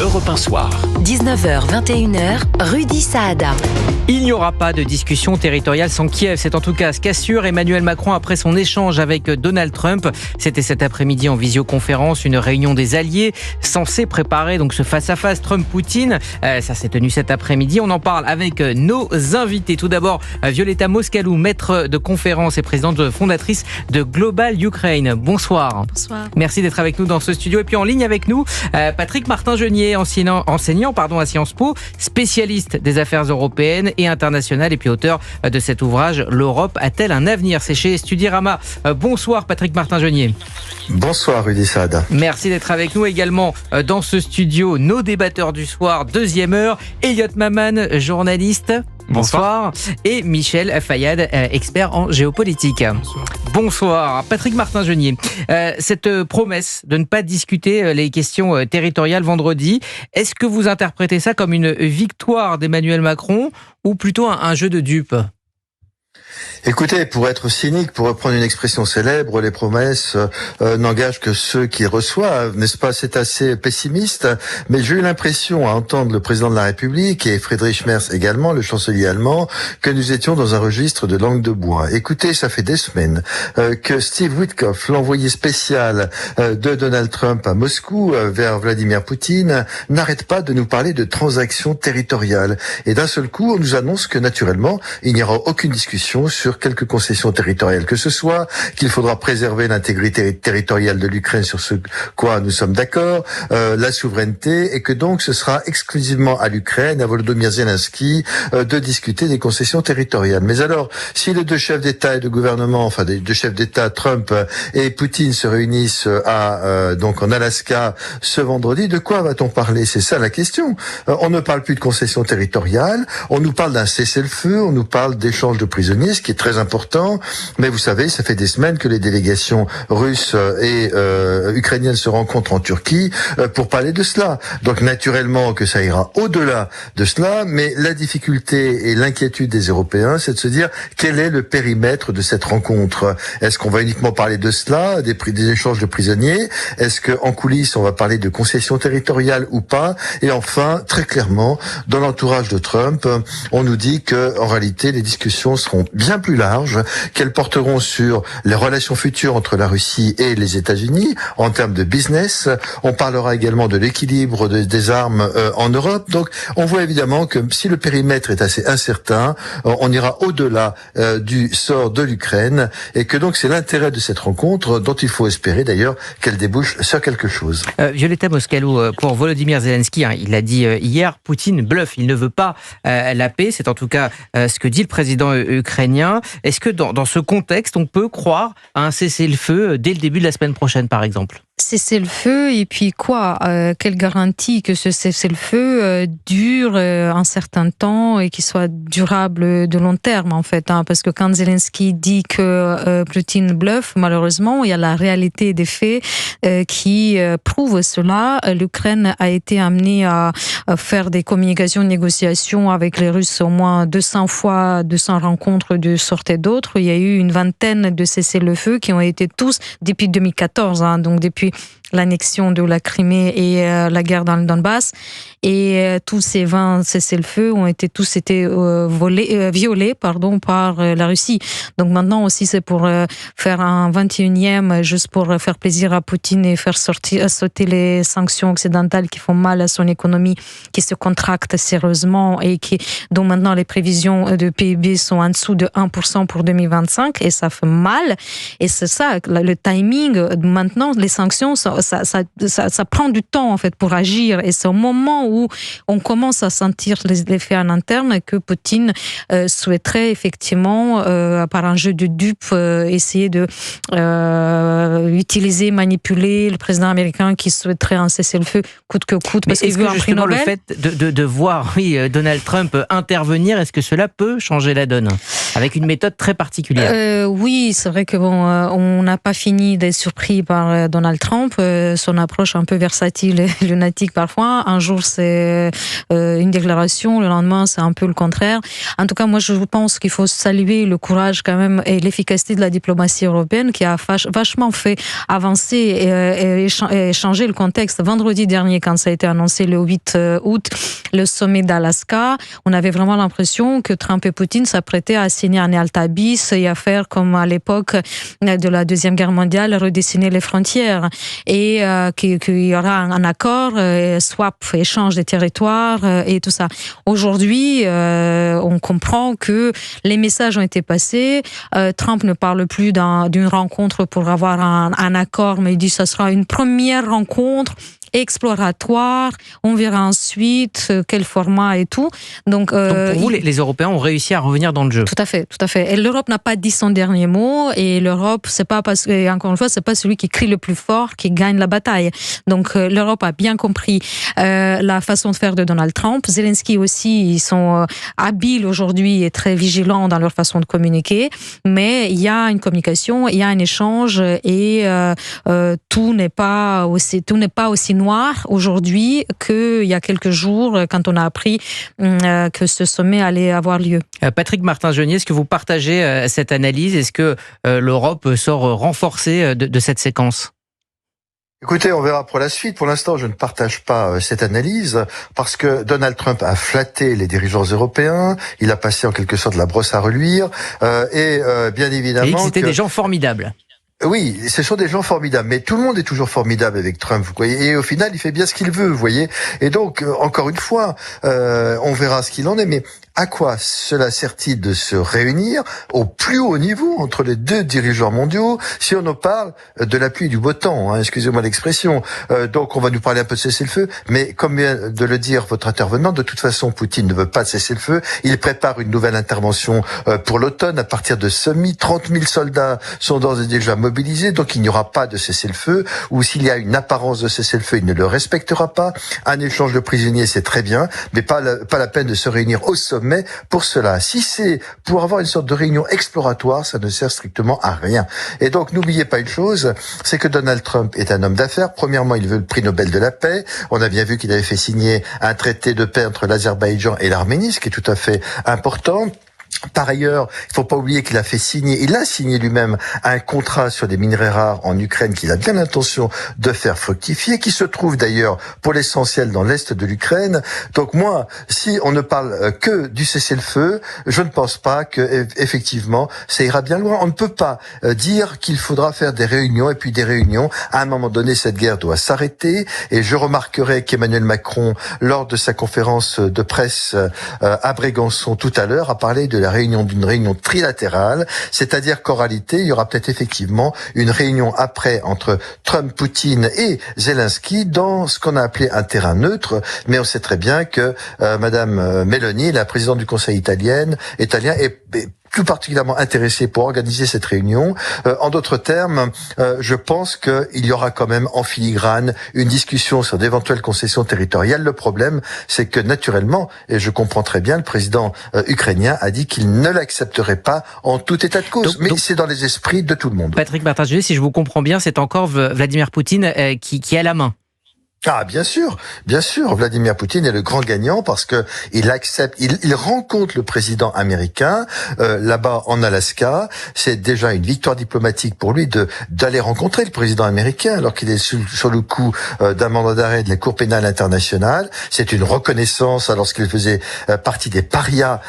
Europe 1 Soir. 19h, 21h, Rudy Saada. Il n'y aura pas de discussion territoriale sans Kiev. C'est en tout cas ce qu'assure Emmanuel Macron après son échange avec Donald Trump. C'était cet après-midi en visioconférence, une réunion des alliés censée préparer donc ce face-à-face Trump-Poutine. Ça s'est tenu cet après-midi. On en parle avec nos invités. Tout d'abord, Violeta Moscalou, maître de conférence et présidente fondatrice de Global Ukraine. Bonsoir. Bonsoir. Merci d'être avec nous dans ce studio. Et puis en ligne avec nous, Patrick Martin-Genier, enseignant à Sciences Po, spécialiste des affaires européennes et internationales et puis auteur de cet ouvrage « L'Europe a-t-elle un avenir ?» C'est chez Studyrama. Bonsoir Patrick Martin-Genier. Bonsoir Rudy Saada. Merci d'être avec nous également dans ce studio. Nos débatteurs du soir, deuxième heure, Elliot Maman, journaliste. Bonsoir. Et Michel Fayad, expert en géopolitique. Bonsoir. Bonsoir. Patrick Martin-Genier, cette promesse de ne pas discuter les questions territoriales vendredi, est-ce que vous interprétez ça comme une victoire d'Emmanuel Macron ou plutôt un jeu de dupes ? Écoutez, pour être cynique, pour reprendre une expression célèbre, les promesses n'engagent que ceux qui reçoivent, n'est-ce pas? C'est assez pessimiste, mais j'ai eu l'impression à entendre le président de la République et Friedrich Merz également, le chancelier allemand, que nous étions dans un registre de langue de bois. Écoutez, ça fait des semaines que Steve Witkoff, l'envoyé spécial de Donald Trump à Moscou vers Vladimir Poutine, n'arrête pas de nous parler de transactions territoriales. Et d'un seul coup, on nous annonce que naturellement, il n'y aura aucune discussion sur quelques concessions territoriales que ce soit, qu'il faudra préserver l'intégrité territoriale de l'Ukraine sur ce quoi nous sommes d'accord, la souveraineté, et que donc ce sera exclusivement à l'Ukraine, à Volodymyr Zelensky, de discuter des concessions territoriales. Mais alors, si les deux chefs d'État et de gouvernement, enfin les deux chefs d'État, Trump et Poutine, se réunissent donc en Alaska ce vendredi, de quoi va-t-on parler? C'est ça la question. On ne parle plus de concessions territoriales, on nous parle d'un cessez-le-feu, on nous parle d'échanges de prisonniers, ce qui est très important, mais vous savez, ça fait des semaines que les délégations russes et ukrainiennes se rencontrent en Turquie pour parler de cela. Donc naturellement que ça ira au-delà de cela, mais la difficulté et l'inquiétude des Européens, c'est de se dire quel est le périmètre de cette rencontre. Est-ce qu'on va uniquement parler de cela, des échanges de prisonniers? Est-ce qu'en coulisses, on va parler de concessions territoriales ou pas? Et enfin, très clairement, dans l'entourage de Trump, on nous dit que en réalité, les discussions seront bien plus larges, qu'elles porteront sur les relations futures entre la Russie et les États-Unis en termes de business. On parlera également de l'équilibre des armes en Europe. Donc, on voit évidemment que si le périmètre est assez incertain, on ira au-delà du sort de l'Ukraine et que donc c'est l'intérêt de cette rencontre dont il faut espérer d'ailleurs qu'elle débouche sur quelque chose. Violeta Moscalou, pour Volodymyr Zelensky, il a dit hier, Poutine bluffe, il ne veut pas la paix. C'est en tout cas ce que dit le président ukrainien. Est-ce que dans ce contexte, on peut croire à un cessez-le-feu dès le début de la semaine prochaine, par exemple ? Cessez-le-feu, et puis quoi? Quelle garantie que ce cessez-le-feu dure un certain temps et qu'il soit durable de long terme, en fait, parce que quand Zelensky dit que Poutine bluffe, malheureusement, il y a la réalité des faits qui prouve cela. L'Ukraine a été amenée à faire des communications, négociations avec les Russes au moins 200 fois, 200 rencontres de sorte et d'autre. Il y a eu une vingtaine de cessez-le-feu qui ont été tous depuis 2014, donc depuis l'annexion de la Crimée et la guerre dans le Donbass. Et tous ces 20 cessez-le-feu ont été violés par la Russie. Donc maintenant aussi, c'est pour faire un 21e, juste pour faire plaisir à Poutine et faire sauter les sanctions occidentales qui font mal à son économie, qui se contracte sérieusement et dont maintenant les prévisions de PIB sont en dessous de 1% pour 2025, et ça fait mal. Et c'est ça, le timing. Maintenant, les sanctions, ça prend du temps en fait pour agir, et c'est au moment où on commence à sentir les effets en interne que Poutine souhaiterait effectivement, par un jeu de dupes, essayer de utiliser, manipuler le président américain qui souhaiterait un cessez-le-feu coûte que coûte, parce qu'il veut un prix Nobel. Le fait de voir Donald Trump intervenir, est-ce que cela peut changer la donne avec une méthode très particulière? Oui, c'est vrai que on n'a pas fini d'être surpris par Donald Trump. Son approche un peu versatile et lunatique parfois. Un jour, c'est c'est une déclaration, le lendemain c'est un peu le contraire. En tout cas, moi je pense qu'il faut saluer le courage quand même et l'efficacité de la diplomatie européenne qui a vachement fait avancer et changer le contexte. Vendredi dernier, quand ça a été annoncé le 8 août, le sommet d'Alaska, on avait vraiment l'impression que Trump et Poutine s'apprêtaient à signer un Yalta bis et à faire comme à l'époque de la Deuxième Guerre mondiale, redessiner les frontières et qu'il y aura un accord, swap, échange des territoires et tout ça. Aujourd'hui, on comprend que les messages ont été passés. Trump ne parle plus d'une rencontre pour avoir un accord, mais il dit que ce sera une première rencontre exploratoire, on verra ensuite quel format et tout. Donc pour vous, les Européens ont réussi à revenir dans le jeu. Tout à fait, tout à fait. Et l'Europe n'a pas dit son dernier mot, et l'Europe, c'est pas parce que, encore une fois, c'est pas celui qui crie le plus fort qui gagne la bataille. Donc l'Europe a bien compris la façon de faire de Donald Trump. Zelensky aussi, ils sont habiles aujourd'hui et très vigilants dans leur façon de communiquer, mais il y a une communication, il y a un échange, et tout n'est pas aussi noir aujourd'hui qu'il y a quelques jours quand on a appris que ce sommet allait avoir lieu. Patrick Martin-Genier, est-ce que vous partagez cette analyse? Est-ce que l'Europe sort renforcée de cette séquence? Écoutez, on verra pour la suite. Pour l'instant, je ne partage pas cette analyse parce que Donald Trump a flatté les dirigeants européens. Il a passé en quelque sorte la brosse à reluire et bien évidemment... Et c'était des gens formidables. Oui, ce sont des gens formidables, mais tout le monde est toujours formidable avec Trump, vous voyez. Et au final, il fait bien ce qu'il veut, vous voyez. Et donc, encore une fois, on verra ce qu'il en est. Mais à quoi cela sert-il de se réunir au plus haut niveau entre les deux dirigeants mondiaux si on nous parle de la pluie et du beau temps, hein, excusez-moi l'expression. Donc, on va nous parler un peu de cessez-le-feu, mais comme vient de le dire votre intervenant, de toute façon, Poutine ne veut pas de cessez-le-feu. Il prépare une nouvelle intervention pour l'automne à partir de Sumy. 30 000 soldats sont d'ores et déjà mobilisés, donc il n'y aura pas de cessez-le-feu, ou s'il y a une apparence de cessez-le-feu, il ne le respectera pas. Un échange de prisonniers, c'est très bien, mais pas la peine de se réunir au sommet pour cela. Si c'est pour avoir une sorte de réunion exploratoire, ça ne sert strictement à rien. Et donc, n'oubliez pas une chose, c'est que Donald Trump est un homme d'affaires. Premièrement, il veut le prix Nobel de la paix. On a bien vu qu'il avait fait signer un traité de paix entre l'Azerbaïdjan et l'Arménie, ce qui est tout à fait important. Par ailleurs, il faut pas oublier qu'il a signé lui-même un contrat sur des minerais rares en Ukraine qu'il a bien l'intention de faire fructifier, qui se trouve d'ailleurs pour l'essentiel dans l'est de l'Ukraine. Donc moi, si on ne parle que du cessez-le-feu, je ne pense pas que effectivement ça ira bien loin. On ne peut pas dire qu'il faudra faire des réunions et puis des réunions. À un moment donné, cette guerre doit s'arrêter. Et je remarquerai qu'Emmanuel Macron, lors de sa conférence de presse à Brégançon tout à l'heure, a parlé d'une réunion trilatérale, c'est-à-dire qu'en réalité, il y aura peut-être effectivement une réunion après entre Trump, Poutine et Zelensky dans ce qu'on a appelé un terrain neutre, mais on sait très bien que Madame Meloni, la présidente du Conseil italien, est plus particulièrement intéressé pour organiser cette réunion. En d'autres termes, je pense qu'il y aura quand même en filigrane une discussion sur d'éventuelles concessions territoriales. Le problème, c'est que naturellement, et je comprends très bien, le président ukrainien a dit qu'il ne l'accepterait pas en tout état de cause. Mais c'est dans les esprits de tout le monde. Patrick Martin-Genier, si je vous comprends bien, c'est encore Vladimir Poutine qui a la main. Ah, bien sûr. Vladimir Poutine est le grand gagnant parce que il rencontre le président américain là-bas en Alaska. C'est déjà une victoire diplomatique pour lui d'aller rencontrer le président américain alors qu'il est sur le coup d'un mandat d'arrêt de la Cour pénale internationale. C'est une reconnaissance alors qu'il faisait partie des parias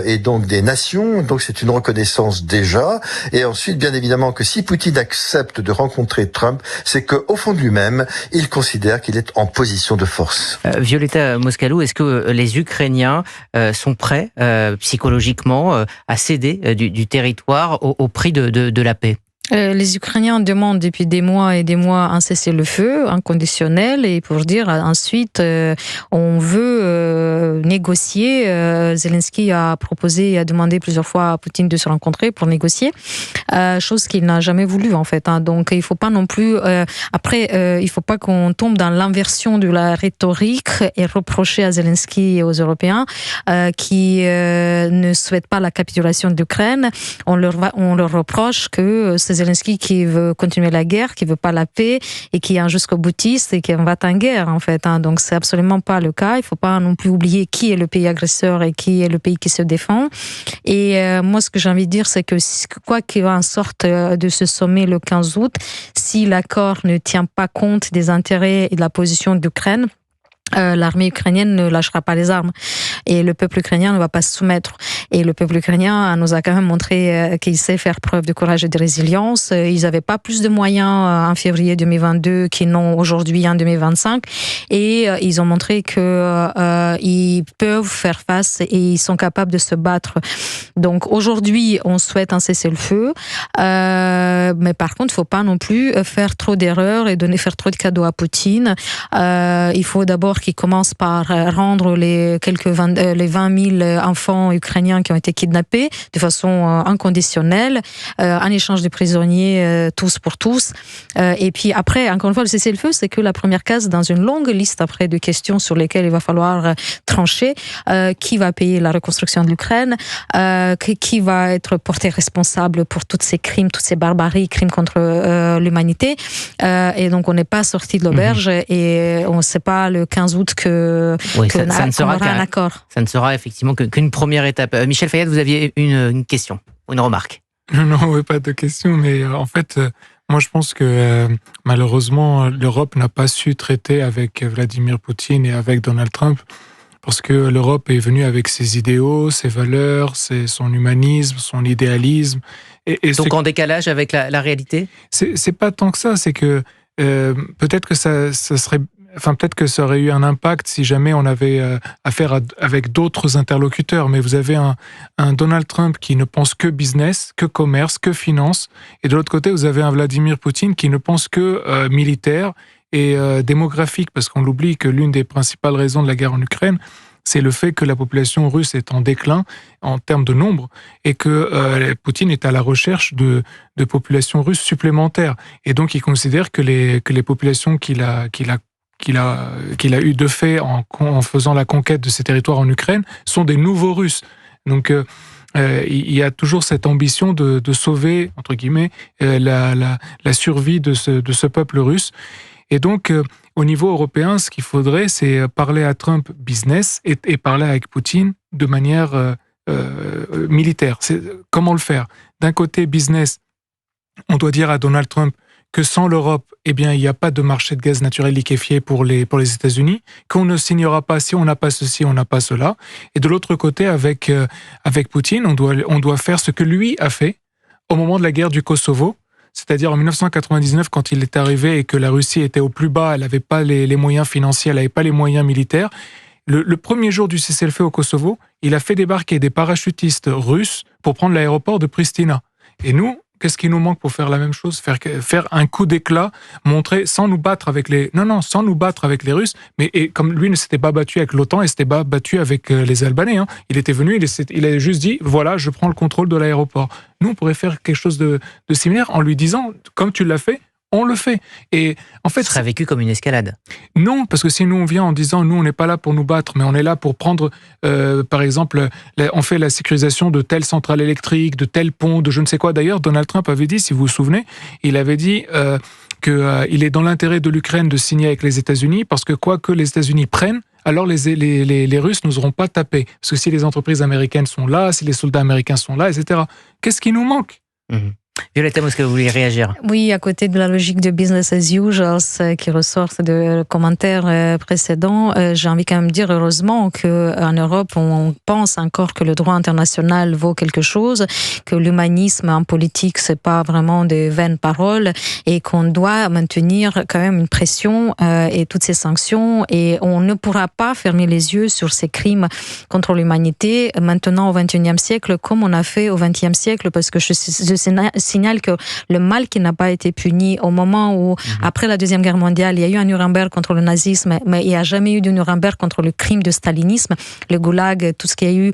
et donc des nations. Donc c'est une reconnaissance déjà. Et ensuite, bien évidemment, que si Poutine accepte de rencontrer Trump, c'est qu'au fond de lui-même, il considère qu'il est en position de force. Violetta Moscalou, est-ce que les Ukrainiens sont prêts psychologiquement à céder du territoire au prix de la paix ? Les Ukrainiens demandent depuis des mois et des mois un cessez-le-feu inconditionnel et pour dire ensuite on veut négocier. Zelensky a proposé et a demandé plusieurs fois à Poutine de se rencontrer pour négocier, chose qu'il n'a jamais voulu en fait. Donc il faut pas non plus il faut pas qu'on tombe dans l'inversion de la rhétorique et reprocher à Zelensky et aux Européens qui ne souhaitent pas la capitulation d'Ukraine. On leur reproche que c'est c'est Zelensky qui veut continuer la guerre, qui veut pas la paix et qui est un jusqu'au boutiste et qui va en guerre en fait. Donc c'est absolument pas le cas. Il faut pas non plus oublier qui est le pays agresseur et qui est le pays qui se défend. Et moi, ce que j'ai envie de dire, c'est que quoi qu'il en sorte de ce sommet le 15 août, si l'accord ne tient pas compte des intérêts et de la position d'Ukraine, l'armée ukrainienne ne lâchera pas les armes et le peuple ukrainien ne va pas se soumettre. Et le peuple ukrainien nous a quand même montré qu'il sait faire preuve de courage et de résilience. Ils n'avaient pas plus de moyens en février 2022 qu'ils n'ont aujourd'hui en 2025 et ils ont montré que ils peuvent faire face et ils sont capables de se battre. Donc aujourd'hui, on souhaite un cessez-le-feu, mais par contre, il ne faut pas non plus faire trop d'erreurs et faire trop de cadeaux à Poutine. Il faut d'abord qui commence par rendre les 20 000 enfants ukrainiens qui ont été kidnappés de façon inconditionnelle, en échange de prisonniers tous pour tous. Et puis après, encore une fois, le cessez-le-feu, c'est que la première case dans une longue liste après de questions sur lesquelles il va falloir trancher. Qui va payer la reconstruction de l'Ukraine? Qui va être porté responsable pour tous ces crimes, toutes ces barbaries, crimes contre l'humanité? Et donc, on n'est pas sorti de l'auberge et on ne sait pas le 15 août que ça ne sera un accord. Ça ne sera effectivement qu'une première étape. Michel Fayad, vous aviez une question, une remarque. Non, pas de question, mais en fait, moi je pense que malheureusement, l'Europe n'a pas su traiter avec Vladimir Poutine et avec Donald Trump, parce que l'Europe est venue avec ses idéaux, ses valeurs, son humanisme, son idéalisme. Et donc en décalage avec la réalité ? C'est pas tant que ça, c'est que peut-être que ça serait... Enfin, peut-être que ça aurait eu un impact si jamais on avait affaire avec d'autres interlocuteurs. Mais vous avez un Donald Trump qui ne pense que business, que commerce, que finance. Et de l'autre côté, vous avez un Vladimir Poutine qui ne pense que militaire et démographique. Parce qu'on l'oublie que l'une des principales raisons de la guerre en Ukraine, c'est le fait que la population russe est en déclin en termes de nombre et que Poutine est à la recherche de populations russes supplémentaires. Et donc, il considère que les populations qu'il a eu de fait en faisant la conquête de ces territoires en Ukraine sont des nouveaux Russes. Donc il y a toujours cette ambition de sauver, entre guillemets, la survie de ce peuple russe. Et donc, au niveau européen, ce qu'il faudrait, c'est parler à Trump business et parler avec Poutine de manière militaire. Comment le faire ? D'un côté, business, on doit dire à Donald Trump que sans l'Europe, eh bien, il n'y a pas de marché de gaz naturel liquéfié pour les États-Unis, qu'on ne signera pas si on n'a pas ceci, on n'a pas cela. Et de l'autre côté, avec Poutine, on doit faire ce que lui a fait au moment de la guerre du Kosovo, c'est-à-dire en 1999, quand il est arrivé et que la Russie était au plus bas, elle n'avait pas les moyens financiers, elle n'avait pas les moyens militaires. Le premier jour du cessez-le-feu au Kosovo, il a fait débarquer des parachutistes russes pour prendre l'aéroport de Pristina. Et nous, qu'est-ce qui nous manque pour faire la même chose ? Faire un coup d'éclat, montrer, sans nous battre avec les Russes, mais comme lui ne s'était pas battu avec l'OTAN, il s'était pas battu avec les Albanais. Hein. Il était venu, il a juste dit, voilà, je prends le contrôle de l'aéroport. Nous, on pourrait faire quelque chose de similaire en lui disant, comme tu l'as fait, on le fait. Et en fait, ce serait vécu comme une escalade. Non, parce que si nous on vient en disant nous on n'est pas là pour nous battre, mais on est là pour prendre, par exemple, on fait la sécurisation de telle centrale électrique, de tel pont, de je ne sais quoi. D'ailleurs, Donald Trump avait dit, si vous vous souvenez, il avait dit qu'il est dans l'intérêt de l'Ukraine de signer avec les États-Unis, parce que quoi que les États-Unis prennent, alors les Russes n'oseront pas taper. Parce que si les entreprises américaines sont là, si les soldats américains sont là, etc., qu'est-ce qui nous manque ? Violetta, est-ce que vous voulez réagir ? Oui, à côté de la logique de business as usual qui ressort de commentaires précédents, j'ai envie quand même de dire heureusement qu'en Europe, on pense encore que le droit international vaut quelque chose, que l'humanisme en politique, c'est pas vraiment des vaines paroles et qu'on doit maintenir quand même une pression et toutes ces sanctions et on ne pourra pas fermer les yeux sur ces crimes contre l'humanité maintenant au XXIe siècle comme on a fait au XXe siècle parce que je signale que le mal qui n'a pas été puni au moment où, après la Deuxième Guerre mondiale, il y a eu un Nuremberg contre le nazisme, mais il n'y a jamais eu de Nuremberg contre le crime de stalinisme, le goulag, tout ce qu'il y a eu.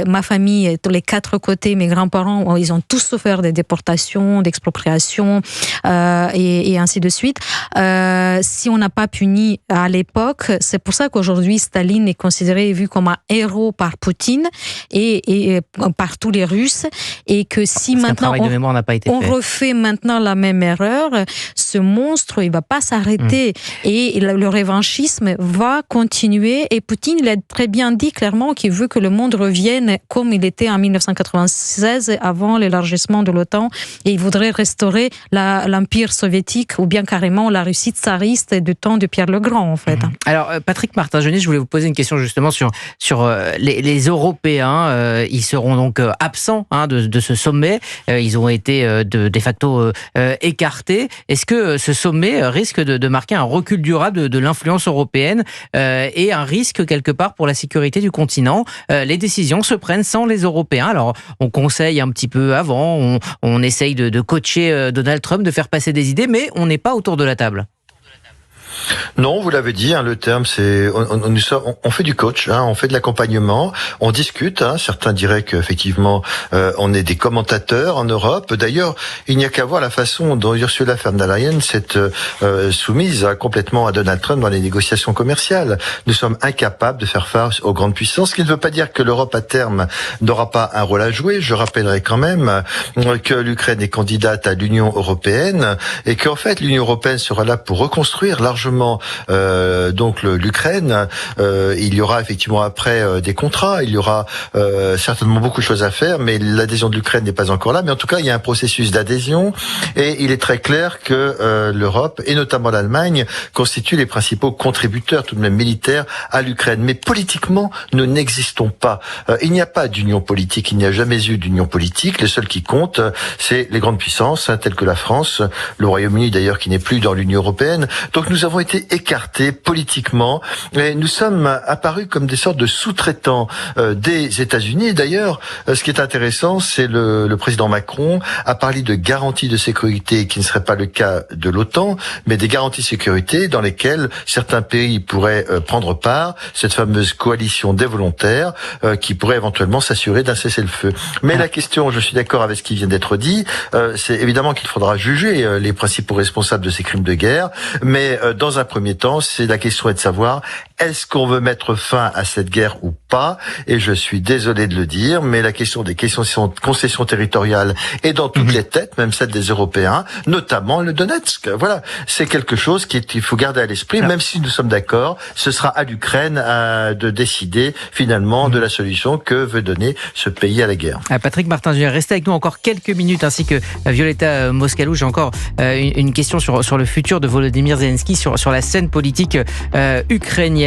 Ma famille, tous les 4 côtés, mes grands-parents, ils ont tous souffert des déportations, d'expropriations et ainsi de suite. Si on n'a pas puni à l'époque, c'est pour ça qu'aujourd'hui, Staline est considéré et vu comme un héros par Poutine et par tous les Russes et que si parce maintenant... Un travail de mémoire n'a n'a pas été on fait. refait maintenant la même erreur. Ce monstre, il va pas s'arrêter. Et le revanchisme va continuer. Et Poutine, il a très bien dit clairement qu'il veut que le monde revienne comme il était en 1996, avant l'élargissement de l'OTAN. Et il voudrait restaurer l'Empire soviétique ou bien carrément la Russie tsariste du temps de Pierre le Grand, en fait. Alors, Patrick Martin-Jeunesse, je voulais vous poser une question justement sur les Européens. Ils seront donc absents de ce sommet. Ils ont été de facto écartés. Est-ce que ce sommet risque de marquer un recul durable de l'influence européenne et un risque quelque part pour la sécurité du continent? Les décisions se prennent sans les Européens. Alors, on conseille un petit peu avant, on essaye de coacher Donald Trump, de faire passer des idées, mais on n'est pas autour de la table. Non, vous l'avez dit, le terme, c'est on fait du coach, on fait de l'accompagnement, on discute. Certains diraient qu'effectivement, on est des commentateurs en Europe. D'ailleurs, il n'y a qu'à voir la façon dont Ursula von der Leyen s'est soumise complètement à Donald Trump dans les négociations commerciales. Nous sommes incapables de faire face aux grandes puissances, ce qui ne veut pas dire que l'Europe à terme n'aura pas un rôle à jouer. Je rappellerai quand même que l'Ukraine est candidate à l'Union européenne et qu'en fait l'Union européenne sera là pour reconstruire largement donc l'Ukraine. Il y aura effectivement après des contrats, il y aura certainement beaucoup de choses à faire, mais l'adhésion de l'Ukraine n'est pas encore là. Mais en tout cas, il y a un processus d'adhésion et il est très clair que l'Europe et notamment l'Allemagne constituent les principaux contributeurs, tout de même militaires, à l'Ukraine. Mais politiquement, nous n'existons pas. Il n'y a pas d'union politique, il n'y a jamais eu d'union politique. Les seuls qui comptent, c'est les grandes puissances, telles que la France, le Royaume-Uni d'ailleurs qui n'est plus dans l'Union européenne. Donc nous avons été écartés politiquement et nous sommes apparus comme des sortes de sous-traitants des États-Unis. D'ailleurs, ce qui est intéressant, c'est le président Macron a parlé de garanties de sécurité qui ne serait pas le cas de l'OTAN, mais des garanties de sécurité dans lesquelles certains pays pourraient prendre part, cette fameuse coalition des volontaires qui pourrait éventuellement s'assurer d'un cessez-le-feu. Mais la question, je suis d'accord avec ce qui vient d'être dit, c'est évidemment qu'il faudra juger les principaux responsables de ces crimes de guerre, mais dans un premier temps, c'est la question est de savoir est-ce qu'on veut mettre fin à cette guerre ou pas? Et je suis désolé de le dire, mais la question des concessions territoriales est dans toutes les têtes, même celle des Européens, notamment le Donetsk. Voilà, c'est quelque chose qu'il faut garder à l'esprit, même si nous sommes d'accord, ce sera à l'Ukraine de décider finalement de la solution que veut donner ce pays à la guerre. Patrick Martin, restez avec nous encore quelques minutes, ainsi que Violetta Moscalou. J'ai encore une question sur le futur de Volodymyr Zelensky sur la scène politique ukrainienne.